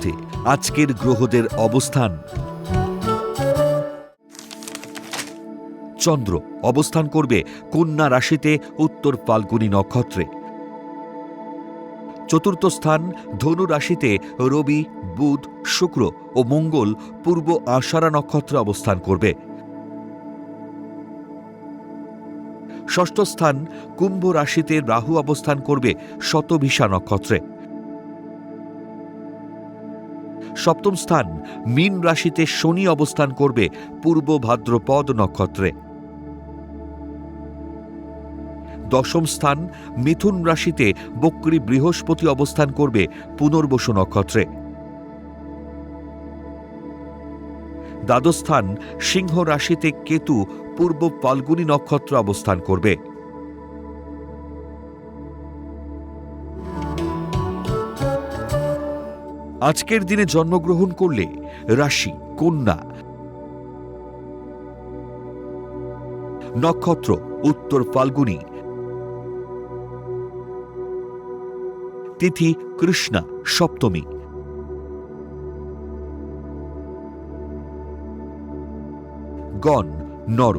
মধ্যে আজকের গ্রহদের অবস্থান। চন্দ্র অবস্থান করবে কন্যা রাশিতে উত্তর ফাল্গুনী নক্ষত্রে। চতুর্থ স্থান ধনু রাশিতে রবি, বুধ, শুক্র ও মঙ্গল পূর্ব আষাঢ়া নক্ষত্রে অবস্থান করবে। ষষ্ঠ স্থান কুম্ভ রাশিতে রাহু অবস্থান করবে শতভিষা নক্ষত্রে। সপ্তম স্থান মীন রাশিতে শনি অবস্থান করবে পূর্ব ভাদ্রপদ নক্ষত্রে। দশম স্থান মিথুন রাশিতে বক্রী বৃহস্পতি অবস্থান করবে পুনর্বসু নক্ষত্রে। দ্বাদশ স্থান সিংহ রাশিতে কেতু পূর্ব ফাল্গুনী নক্ষত্র অবস্থান করবে। আজকের দিনে জন্মগ্রহণ করলে রাশি কন্যা, নক্ষত্র উত্তর ফাল্গুনী, তিথি কৃষ্ণা সপ্তমী, গণ নর।